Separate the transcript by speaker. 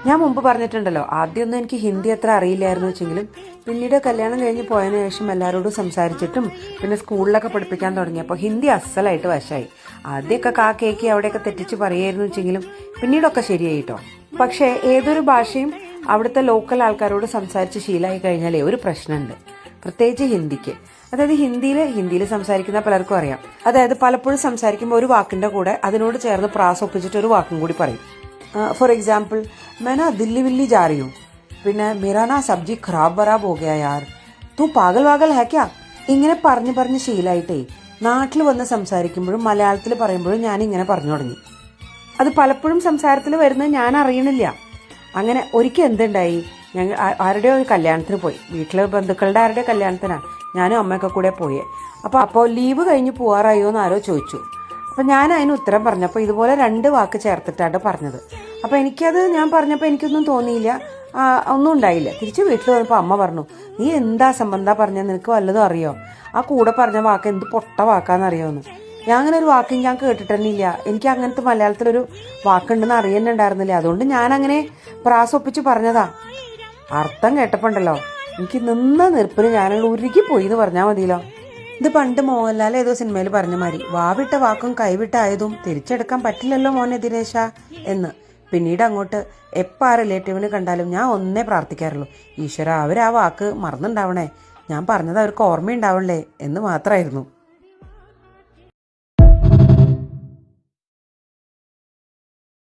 Speaker 1: ഞാൻ മുമ്പ് പറഞ്ഞിട്ടുണ്ടല്ലോ, ആദ്യമൊന്നും എനിക്ക് ഹിന്ദി അത്ര അറിയില്ലായിരുന്നു വെച്ചെങ്കിലും പിന്നീട് കല്യാണം കഴിഞ്ഞ് പോയതിനു ശേഷം എല്ലാവരോടും സംസാരിച്ചിട്ടും പിന്നെ സ്കൂളിലൊക്കെ പഠിപ്പിക്കാൻ തുടങ്ങിയപ്പോൾ ഹിന്ദി അസലായിട്ട് വശമായി. ആദ്യമൊക്കെ കാ കേക്ക് അവിടെയൊക്കെ തെറ്റിച്ച് പറയായിരുന്നു വെച്ചെങ്കിലും പിന്നീടൊക്കെ ശരിയായി കേട്ടോ. പക്ഷേ ഏതൊരു ഭാഷയും അവിടുത്തെ ലോക്കൽ ആൾക്കാരോട് സംസാരിച്ച് ശീലമായി കഴിഞ്ഞാലേ ഒരു പ്രശ്നമുണ്ട്, പ്രത്യേകിച്ച് ഹിന്ദിക്ക്. അതായത് ഹിന്ദിയിൽ സംസാരിക്കുന്ന പലർക്കും അറിയാം. അതായത് പലപ്പോഴും സംസാരിക്കുമ്പോൾ ഒരു വാക്കിന്റെ കൂടെ അതിനോട് ചേർന്ന് പ്രാസം ഒപ്പിച്ചിട്ട് ഒരു വാക്കും കൂടി പറയും. ഫോർ എക്സാമ്പിൾ, मैं ना दिल्ली विल्ली जा रही हूँ, പിന്നെ मेरा ना सब्जी खराब वराब हो गया यार, तू पागल वागल है क्या? ഇങ്ങനെ പറഞ്ഞ് ശീലായിട്ടേ നാട്ടിൽ വന്ന് സംസാരിക്കുമ്പോഴും മലയാളത്തിൽ പറയുമ്പോഴും ഞാൻ ഇങ്ങനെ പറഞ്ഞു തുടങ്ങി. അത് പലപ്പോഴും സംസാരത്തിൽ വരുന്നത് ഞാൻ അറിയണില്ല. അങ്ങനെ ഒരിക്കൽ എന്തുണ്ടായി, ഞങ്ങൾ ആരുടെയോ ഒരു കല്യാണത്തിന് പോയി, വീട്ടിലെ ബന്ധുക്കളുടെ ആരുടെ കല്യാണത്തിനാണ് ഞാനും അമ്മയൊക്കെ കൂടെ പോയേ. അപ്പോൾ ലീവ് കഴിഞ്ഞ് പോവാറായോ എന്ന് ആരോ ചോദിച്ചു. അപ്പം ഞാൻ അതിന് ഉത്തരം പറഞ്ഞപ്പോൾ ഇതുപോലെ 2 വാക്ക് ചേർത്തിട്ടാണ് പറഞ്ഞത്. അപ്പോൾ എനിക്കത് ഞാൻ പറഞ്ഞപ്പോൾ എനിക്കൊന്നും തോന്നിയില്ല, ഒന്നും ഉണ്ടായില്ല. തിരിച്ച് വീട്ടിൽ വന്നപ്പോൾ അമ്മ പറഞ്ഞു, നീ എന്താ സംബന്ധം പറഞ്ഞത്, നിനക്ക് വല്ലതും അറിയോ? ആ കൂടെ പറഞ്ഞ വാക്ക് എന്ത് പൊട്ട വാക്കാന്നറിയോന്ന്. ഞാൻ അങ്ങനെ ഒരു വാക്ക് ഞാൻ കേട്ടിട്ടന്നില്ല. എനിക്ക് അങ്ങനത്തെ മലയാളത്തിലൊരു വാക്കുണ്ടെന്ന് അറിയുന്നുണ്ടായിരുന്നില്ല. അതുകൊണ്ട് ഞാനങ്ങനെ പ്രാസൊപ്പിച്ച് പറഞ്ഞതാ. അർത്ഥം കേട്ടപ്പോണ്ടല്ലോ എനിക്ക് നിന്ന നെരുപ്പിന് ഞാനുള്ള ഉരുകിപ്പോയി എന്ന് പറഞ്ഞാൽ മതിയല്ലോ. ഇത് പണ്ട് മോഹൻലാൽ ഏതോ സിനിമയിൽ പറഞ്ഞ മാതിരി, വാവിട്ട വാക്കും കൈവിട്ടായതും തിരിച്ചെടുക്കാൻ പറ്റില്ലല്ലോ മോനെ ദിനേശ എന്ന്. പിന്നീട് അങ്ങോട്ട് എപ്പോൾ ആ റിലേറ്റീവിനെ കണ്ടാലും ഞാൻ ഒന്നേ പ്രാർത്ഥിക്കാറുള്ളൂ, ഈശ്വര അവരാ വാക്ക് മറന്നുണ്ടാവണേ, ഞാൻ പറഞ്ഞത് അവർക്ക് ഓർമ്മയുണ്ടാവണല്ലേ എന്ന് മാത്രമായിരുന്നു.